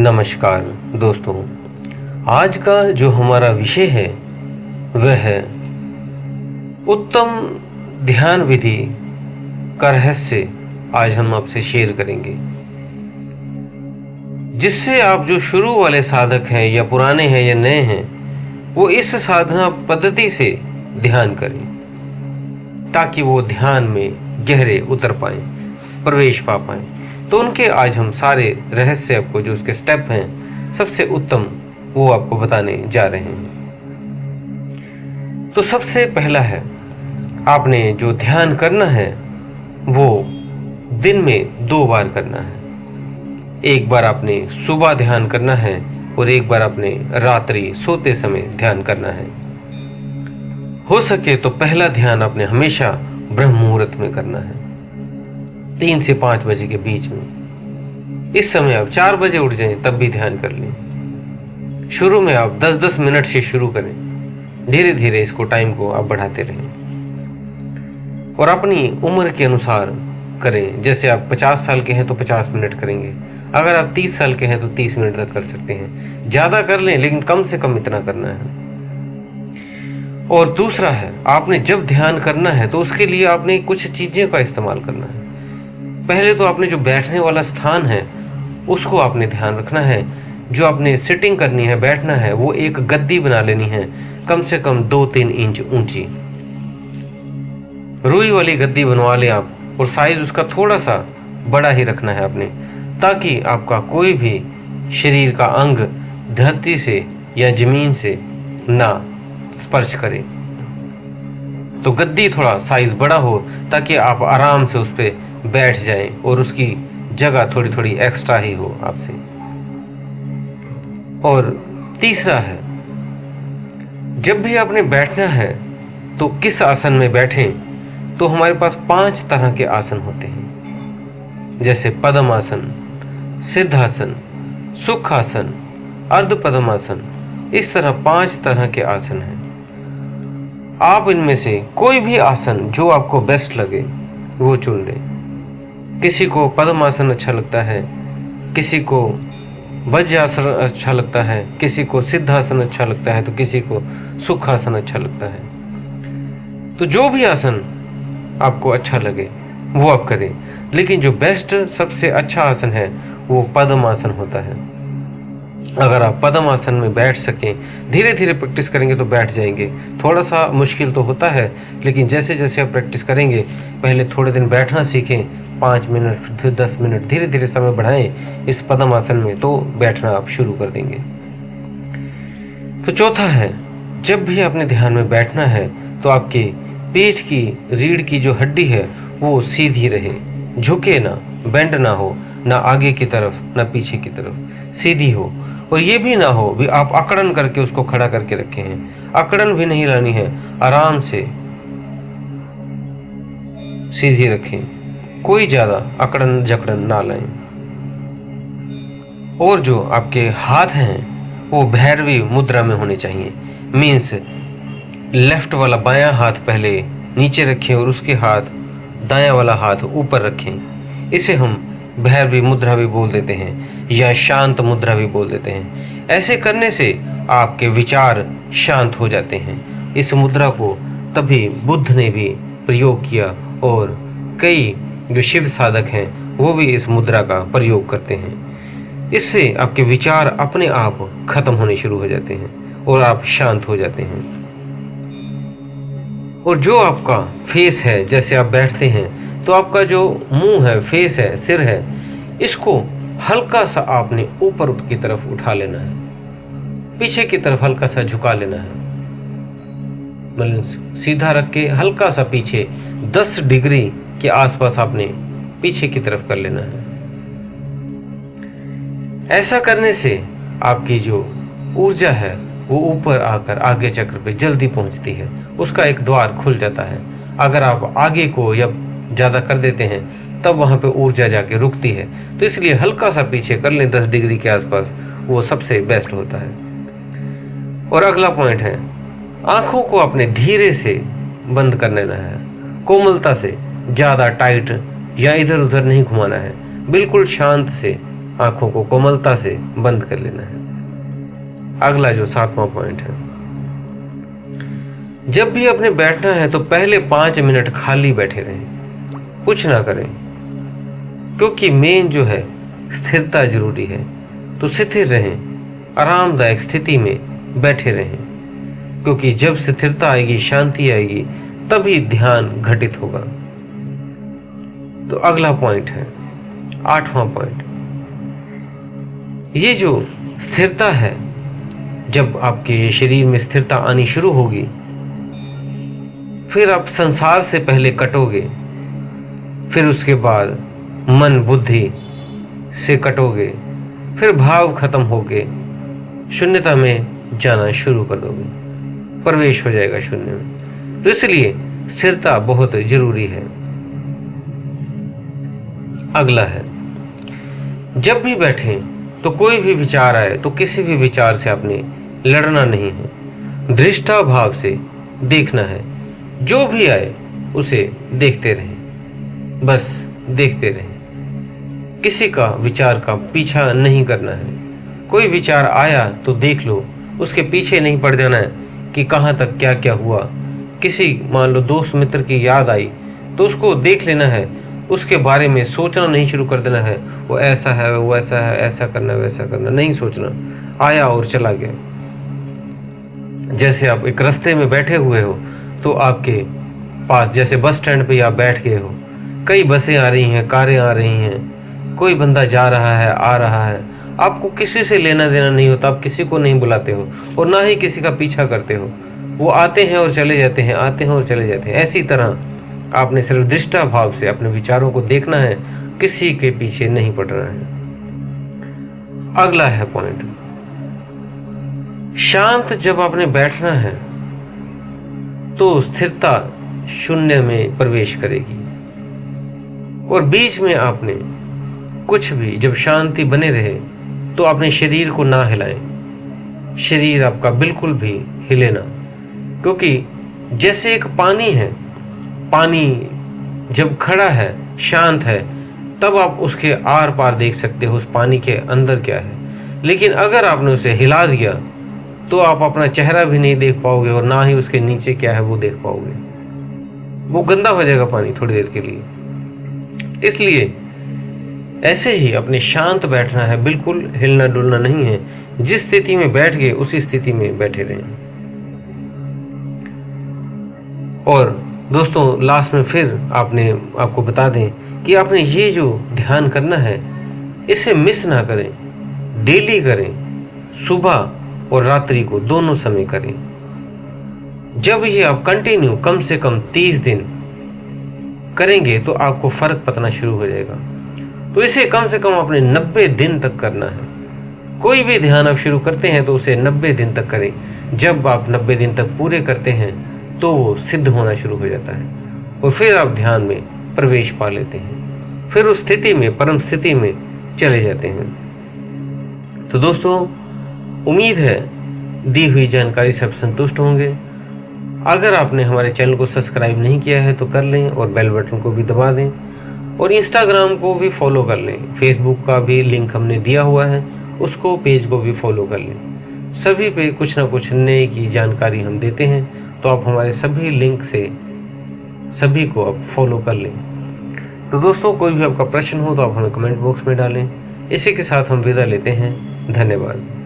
नमस्कार दोस्तों। आज का जो हमारा विषय है वह है उत्तम ध्यान विधि का रहस्य। आज हम आपसे शेयर करेंगे जिससे आप जो शुरू वाले साधक हैं या पुराने हैं या नए हैं वो इस साधना पद्धति से ध्यान करें ताकि वो ध्यान में गहरे उतर पाएं, प्रवेश पा पाएं। तो उनके आज हम सारे रहस्य आपको जो उसके स्टेप हैं सबसे उत्तम वो आपको बताने जा रहे हैं। तो सबसे पहला है, आपने जो ध्यान करना है वो दिन में 2 बार करना है। एक बार आपने सुबह ध्यान करना है और एक बार आपने रात्रि सोते समय ध्यान करना है। हो सके तो पहला ध्यान आपने हमेशा ब्रह्म मुहूर्त में करना है, 3 से 5 बजे के बीच में। इस समय आप 4 बजे उठ जाएं तब भी ध्यान कर लें। शुरू में आप 10-10 मिनट से शुरू करें, धीरे धीरे इसको टाइम को आप बढ़ाते रहें और अपनी उम्र के अनुसार करें। जैसे आप 50 साल के हैं तो 50 मिनट करेंगे, अगर आप 30 साल के हैं तो 30 मिनट तक कर सकते हैं। ज़्यादा कर लें लेकिन कम से कम इतना करना है। और दूसरा है, आपने जब ध्यान करना है तो उसके लिए आपने कुछ चीज़ें का इस्तेमाल करना है। पहले तो आपने जो बैठने वाला स्थान है उसको आपने ध्यान रखना है। जो आपने सिटिंग करनी है, बैठना है, वो एक गद्दी बना लेनी है, कम से कम 2-3 इंच ऊंची रुई वाली गद्दी बनवा लें आप, और साइज उसका थोड़ा सा बड़ा ही रखना है आपने, ताकि आपका कोई भी शरीर का अंग धरती से या जमीन से ना स्पर्श करे। तो गद्दी थोड़ा साइज बड़ा हो ताकि आप आराम से उस पर बैठ जाएं और उसकी जगह थोड़ी थोड़ी एक्स्ट्रा ही हो आपसे। और तीसरा है, जब भी आपने बैठना है तो किस आसन में बैठें। तो हमारे पास 5 तरह के आसन होते हैं, जैसे पद्मासन, सिद्धासन, सुखासन, अर्ध पद्मासन। इस तरह 5 तरह के आसन हैं। आप इनमें से कोई भी आसन जो आपको बेस्ट लगे वो चुन लें। किसी को पद्मासन अच्छा लगता है, किसी को वज्रासन अच्छा लगता है, किसी को सिद्धासन अच्छा लगता है, तो किसी को सुखासन अच्छा लगता है। तो जो भी आसन आपको अच्छा लगे वो आप करें, लेकिन जो बेस्ट सबसे अच्छा आसन है वो पद्मासन होता है। अगर आप पद्मासन में बैठ सकें, धीरे धीरे प्रैक्टिस करेंगे तो बैठ जाएंगे। थोड़ा सा मुश्किल तो होता है, लेकिन जैसे जैसे आप प्रैक्टिस करेंगे, पहले थोड़े दिन बैठना सीखें, 5 मिनट फिर 10 मिनट, धीरे धीरे समय बढ़ाएं इस पद्मासन में, तो बैठना आप शुरू कर देंगे। तो चौथा है, जब भी आपने ध्यान में बैठना है तो आपके पेट की रीढ़ की जो हड्डी है वो सीधी रहे, झुके ना, बेंड ना हो, ना आगे की तरफ ना पीछे की तरफ, सीधी हो। और ये भी ना हो भी आप अकड़न करके उसको खड़ा करके रखे हैं, अकड़न भी नहीं लानी है, आराम से सीधी रखें, कोई ज्यादा अकड़न जकड़न ना लाएं। और जो आपके हाथ हैं वो भैरवी मुद्रा में होने चाहिए। मीन्स लेफ्ट वाला बायां हाथ पहले नीचे रखें और उसके हाथ दायां वाला हाथ ऊपर रखें। इसे हम भैरवी मुद्रा भी बोल देते हैं या शांत मुद्रा भी बोल देते हैं। ऐसे करने से आपके विचार शांत हो जाते हैं। इस मुद्रा को तभी बुद्ध ने भी प्रयोग किया और कई जो शिव साधक हैं वो भी इस मुद्रा का प्रयोग करते हैं। इससे आपके विचार अपने आप खत्म होने शुरू हो जाते हैं और आप शांत हो जाते हैं। और जो आपका फेस है, जैसे आप बैठते हैं तो आपका जो मुंह है, फेस है, सिर है, इसको हल्का सा आपने ऊपर की तरफ उठा लेना है, पीछे की तरफ हल्का सा झुका लेना है, मतलब सीधा रख के हल्का सा पीछे 10 डिग्री के आसपास आपने पीछे की तरफ कर लेना है। ऐसा करने से आपकी जो ऊर्जा है वो ऊपर आकर आगे चक्र पे जल्दी पहुंचती है, उसका एक द्वार खुल जाता है। अगर आप आगे को या ज़्यादा कर देते हैं तब वहाँ पे ऊर्जा जाके रुकती है, तो इसलिए हल्का सा पीछे कर लें 10 डिग्री के आसपास, वो सबसे बेस्ट होता है। और अगला पॉइंट है, आँखों को अपने धीरे से बंद कर लेना है, कोमलता से, ज़्यादा टाइट या इधर उधर नहीं घुमाना है, बिल्कुल शांत से आंखों को कोमलता से बंद कर लेना है। अगला जो 7वां पॉइंट है, जब भी अपने बैठना है तो पहले 5 मिनट खाली बैठे रहें, कुछ ना करें, क्योंकि मेन जो है स्थिरता जरूरी है। तो स्थिर रहें, आरामदायक स्थिति में बैठे रहें, क्योंकि जब स्थिरता आएगी, शांति आएगी, तभी ध्यान घटित होगा। तो अगला पॉइंट है 8वां पॉइंट, ये जो स्थिरता है, जब आपके शरीर में स्थिरता आनी शुरू होगी, फिर आप संसार से पहले कटोगे, फिर उसके बाद मन बुद्धि से कटोगे, फिर भाव खत्म होके शून्यता में जाना शुरू कर दोगे, प्रवेश हो जाएगा शून्य में। तो इसलिए स्थिरता बहुत जरूरी है। अगला है, जब भी बैठें तो कोई भी विचार आए तो किसी भी विचार से आपने लड़ना नहीं है, दृष्टा भाव से देखना है। जो भी आए उसे देखते रहें, बस देखते रहें, किसी का विचार का पीछा नहीं करना है। कोई विचार आया तो देख लो, उसके पीछे नहीं पड़ जाना है कि कहाँ तक क्या क्या हुआ। किसी मान लो दोस्त मित्र की याद आई तो उसको देख लेना है, उसके बारे में सोचना नहीं शुरू कर देना है, वो ऐसा है, वो ऐसा है, ऐसा करना वैसा करना नहीं सोचना। आया और चला गया। जैसे आप एक रास्ते में बैठे हुए हो तो आपके पास, जैसे बस स्टैंड पे आप बैठ गए हो, कई बसें आ रही हैं, कारें आ रही हैं, कोई बंदा जा रहा है, आ रहा है, आपको किसी से लेना देना नहीं होता, आप किसी को नहीं बुलाते हो और ना ही किसी का पीछा करते हो। वो आते हैं और चले जाते हैं, आते हैं और चले जाते हैं। ऐसी तरह आपने सिर्फ दृष्टा भाव से अपने विचारों को देखना है, किसी के पीछे नहीं पड़ना है। अगला है पॉइंट, शांत जब आपने बैठना है तो स्थिरता शून्य में प्रवेश करेगी, और बीच में आपने कुछ भी, जब शांति बने रहे तो अपने शरीर को ना हिलाएं। शरीर आपका बिल्कुल भी हिले ना, क्योंकि जैसे एक पानी है, पानी जब खड़ा है, शांत है, तब आप उसके आर पार देख सकते हो उस पानी के अंदर क्या है। लेकिन अगर आपने उसे हिला दिया तो आप अपना चेहरा भी नहीं देख पाओगे और ना ही उसके नीचे क्या है वो देख पाओगे। वो गंदा हो जाएगा पानी थोड़ी देर के लिए। इसलिए ऐसे ही अपने शांत बैठना है, बिल्कुल हिलना डुलना नहीं है। जिस स्थिति में बैठ गए उसी स्थिति में बैठे रहें। और दोस्तों, लास्ट में फिर आपको बता दें कि आपने ये जो ध्यान करना है, इसे मिस ना करें, डेली करें, सुबह और रात्रि को दोनों समय करें। जब ये आप कंटिन्यू कम से कम 30 दिन करेंगे तो आपको फर्क पतना शुरू हो जाएगा। तो इसे कम से कम अपने 90 दिन तक करना है। कोई भी ध्यान आप शुरू करते हैं तो उसे 90 दिन तक करें। जब आप 90 दिन तक पूरे करते हैं तो वो सिद्ध होना शुरू हो जाता है और फिर आप ध्यान में प्रवेश पा लेते हैं, फिर उस स्थिति में, परम स्थिति में चले जाते हैं। तो दोस्तों, उम्मीद है दी हुई जानकारी से आप संतुष्ट होंगे। अगर आपने हमारे चैनल को सब्सक्राइब नहीं किया है तो कर लें और बेल बटन को भी दबा दें, और इंस्टाग्राम को भी फॉलो कर लें। फेसबुक का भी लिंक हमने दिया हुआ है, उसको, पेज को भी फॉलो कर लें। सभी पे कुछ ना कुछ नए की जानकारी हम देते हैं, तो आप हमारे सभी लिंक से सभी को आप फॉलो कर लें। तो दोस्तों, कोई भी आपका प्रश्न हो तो आप हमें कमेंट बॉक्स में डालें। इसी के साथ हम विदा लेते हैं। धन्यवाद।